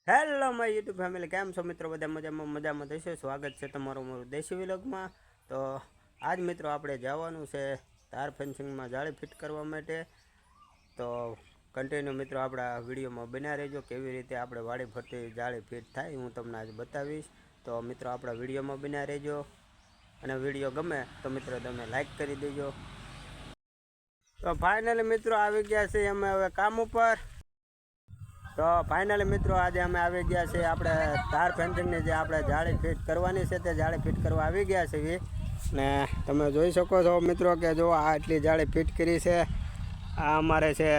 Hello my YouTube family, કેમ છો મિત્રો? બધા મજામાં થશે. સ્વાગત છે તમારું મારું દેશી વ્લોગમાં. તો આજ મિત્રો આપણે જવાનું છે તાર ફેન્સિંગમાં જાળી ફિટ કરવા માટે. તો કન્ટિન્યુ મિત્રો આપણા વિડીયોમાં બન્યા રહેજો. કેવી રીતે આપણે વાડી ફરતી જાળી ફિટ થાય હું તમને આજે બતાવીશ. તો મિત્રો આપણા વિડીયોમાં બન્યા રહેજો, અને વિડીયો ગમે તો મિત્રો તમે લાઈક કરી દેજો. તો ફાઇનલી મિત્રો આવી ગયા છે અમે હવે કામ ઉપર. તો ફાઇનલી મિત્રો આજે અમે આવી ગયા છે આપણે તાર ફેન્સિંગની જે આપણે જાળી ફિટ કરવાની છે તે જાળી ફિટ કરવા આવી ગયા છે. ને તમે જોઈ શકો છો મિત્રો કે જો આ આટલી જાળી ફિટ કરી છે. આ અમારે છે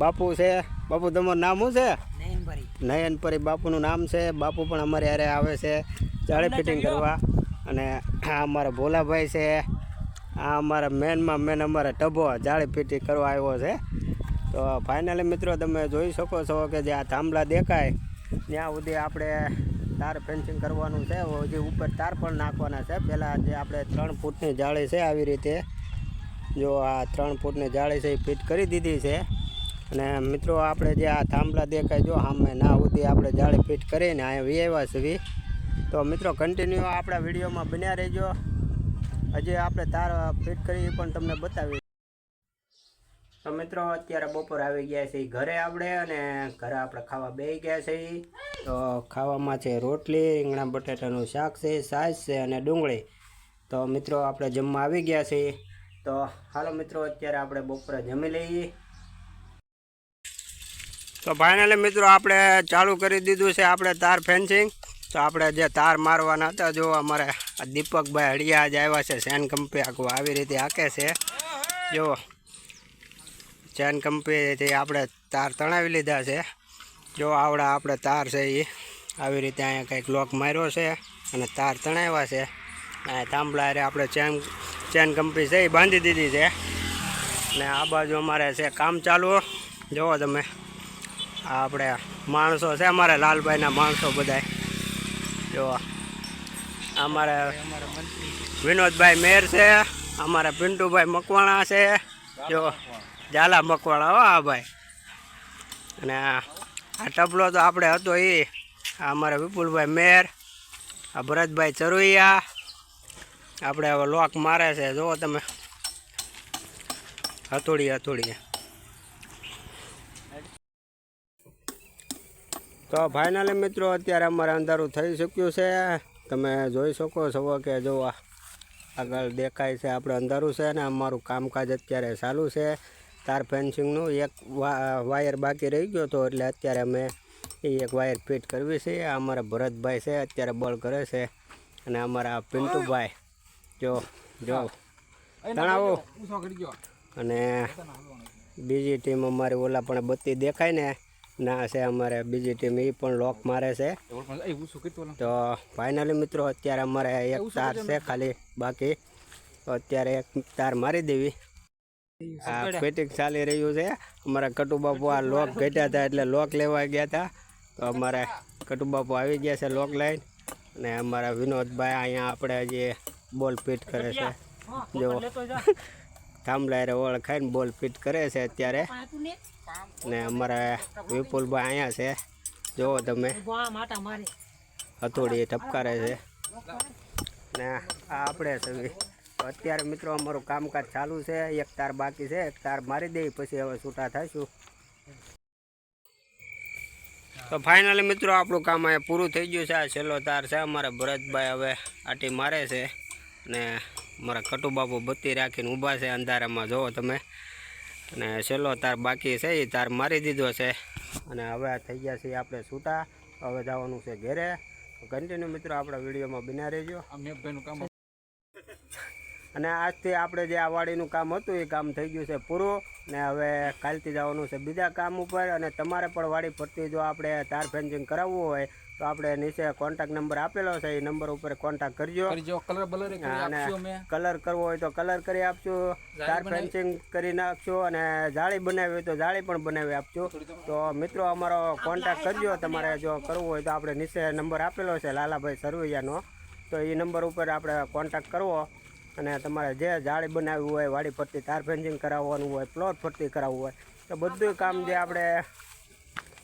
બાપુ છે. બાપુ તમારું નામ શું છે? નયનપરી બાપુનું નામ છે. બાપુ પણ અમારે યારે આવે છે જાળી ફિટિંગ કરવા. અને આ અમારા ભોલાભાઈ છે. આ અમારા મેન અમારા ટબો જાળી ફિટિંગ કરવા આવ્યો છે. તો ફાઇનલી મિત્રો તમે જોઈ શકો છો કે જે આ થાંભલા દેખાય ત્યાં સુધી આપણે તાર ફેન્સિંગ કરવાનું છે. હજી ઉપર તાર પણ નાખવાના છે. પહેલાં જે આપણે 3 ફૂટની જાળી છે આવી રીતે જો આ 3 ફૂટની જાળી છે એ ફિટ કરી દીધી છે. અને મિત્રો આપણે જે આ થાંભલા દેખાય જો સામે ના સુધી આપણે જાળી ફિટ કરીને અહીંયા વિયાવ્યા છે. તો મિત્રો કન્ટિન્યુ આપણા વિડીયોમાં બન્યા રહેજો. હજી આપણે તાર ફિટ કરી પણ તમને બતાવી. તો મિત્રો અત્યારે બપોર આવી ગયા છે ઘરે આપણે, અને ઘરે આપણે ખાવા બેસી ગયા છે. તો ખાવામાં છે રોટલી, રીંગણા બટાટાનું શાક છે, છાશ છે અને ડુંગળી. તો મિત્રો આપણે જમવા આવી ગયા છે. તો હાલો મિત્રો અત્યારે આપણે બપોરે જમી લઈએ. તો ફાઇનલી મિત્રો આપણે ચાલુ કરી દીધું છે આપણે તાર ફેન્સિંગ. તો આપણે જે તાર મારવાના હતા જો અમારે દીપકભાઈ હળિયા જ આવ્યા છે. ચેન કંપની આખું આવી રીતે હાકે છે. જો ચેન કંપનીથી આપણે તાર તણાવી લીધા છે. જો આવડા આપણે તાર છે એ આવી રીતે અહીંયા કંઈક લોક માર્યો છે અને તાર તણાવ્યા છે. અને થાંભલા આપણે ચેન કંપની છે એ બાંધી દીધી છે. ને આ બાજુ અમારે છે કામ ચાલુ. જુઓ તમે આ આપણે માણસો છે અમારે લાલભાઈના માણસો બધાય. જો અમારે વિનોદભાઈ મેર છે, અમારા પિન્ટુભાઈ મકવાણા છે. જો ઝાલા મકવાણા હો આ ભાઈ. અને આ ટબલો તો આપણે હતો એ અમારા વિપુલભાઈ મેર, આ ભરતભાઈ ચરુૈયા આપણે હવે લોક મારે છે. જુઓ તમે હથોડી. તો ફાઇનલી મિત્રો અત્યારે અમારે અંધારું થઈ ચૂક્યું છે. તમે જોઈ શકો છો કે જો આગળ દેખાય છે આપણે અંધારું છે. ને અમારું કામકાજ અત્યારે ચાલુ છે તાર ફેન્સિંગનું. એક વાયર બાકી રહી ગયો હતો એટલે અત્યારે અમે એક વાયર ફિટ કરવી છે. અમારા ભરતભાઈ છે અત્યારે બળ કરે છે. અને અમારા પિન્ટુભાઈ જો તણાવો. અને બીજી ટીમ અમારી ઓલા પણ બત્તી દેખાય ને ના છે અમારે બીજી ટીમ એ પણ લોક મારે છે. તો ફાઇનલી મિત્રો અત્યારે અમારે એક તાર છે ખાલી બાકી. તો અત્યારે એક તાર મારી દેવી. આ ફિટિંગ ચાલી રહ્યું છે. અમારા કટુબાપુ આ લોક ઘટ્યા હતા એટલે લોક લેવા ગયા હતા. તો અમારે કટુબાપુ આવી ગયા છે લોક લાઈન. અને અમારા વિનોદભાઈ અહીંયા આપણે જે બોલ ફિટ કરે છે. જો થાંભલા ઓળખાઈને બોલ ફિટ કરે છે અત્યારે. ને અમારા વિપુલભાઈ અહીંયા છે. જુઓ તમે હથોડી ટપકારે છે. ને આ આપણે છે. અત્યારે મિત્રો અમારું કામકાજ ચાલુ છે. એક તાર બાકી છે. એક તાર મારી દઈ પછી હવે છૂટા થઈશું. તો ફાઇનલી મિત્રો આપણું કામ અહીંયા પૂરું થઈ ગયું છે. આ છેલ્લો તાર છે. અમારા ભરતભાઈ હવે આટી મારે છે. ને અમારા કટુબાપુ બત્તી રાખીને ઊભા છે અંધારામાં. જુઓ તમે. અને છેલ્લો તાર બાકી છે એ તાર મારી દીધો છે. અને હવે થઈ ગયા છીએ આપણે છૂટા. હવે જવાનું છે ઘરે. કન્ટિન્યુ મિત્રો આપણા વિડીયોમાં બન્યા રહેજો. અને આજથી આપણે જે આ વાડીનું કામ હતું એ કામ થઈ ગયું છે પૂરું. ને હવે કાલથી જવાનું છે બીજા કામ ઉપર. અને તમારે પણ વાડી ફરતી જો આપણે તાર ફેન્સિંગ કરાવવું હોય તો આપણે નીચે કોન્ટેક્ટ નંબર આપેલો છે એ નંબર ઉપર કોન્ટેક્ટ કરજો. અને કલર કરવો હોય તો કલર કરી આપશું, તાર ફેન્સિંગ કરી નાખશું, અને જાળી બનાવી હોય તો જાળી પણ બનાવી આપશું. તો મિત્રો અમારો કોન્ટેક્ટ કરજો. તમારે જો કરવું હોય તો આપણે નીચે નંબર આપેલો છે લાલાભાઈ સરવૈયાનો. તો એ નંબર ઉપર આપણે કોન્ટેક્ટ કરવો. અને તમારે જે જાળી બનાવવી હોય, વાડી ફરતી તાર ફેન્સિંગ કરાવવાનું હોય, પ્લોટ ફરતી કરાવવું હોય, તો બધું કામ જે આપણે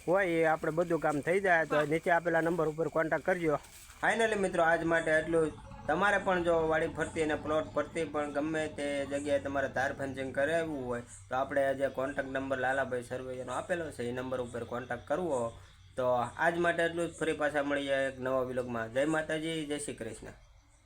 હોય એ આપણે બધું કામ થઈ જાય તો નીચે આપેલા નંબર ઉપર કોન્ટેક્ટ કરજો. ફાઇનલી મિત્રો આજ માટે એટલું જ. તમારે પણ જો વાડી ફરતી અને પ્લોટ ફરતી પણ ગમે તે જગ્યાએ તમારે તાર ફેન્સિંગ કરાવવું હોય તો આપણે જે કોન્ટેક્ટ નંબર લાલાભાઈ સરવૈયાનો આપેલો છે એ નંબર ઉપર કોન્ટેક્ટ કરવો. તો આજ માટે એટલું જ. ફરી પાછા મળીએ એક નવા વિલોગમાં. જય માતાજી, જય શ્રી કૃષ્ણ.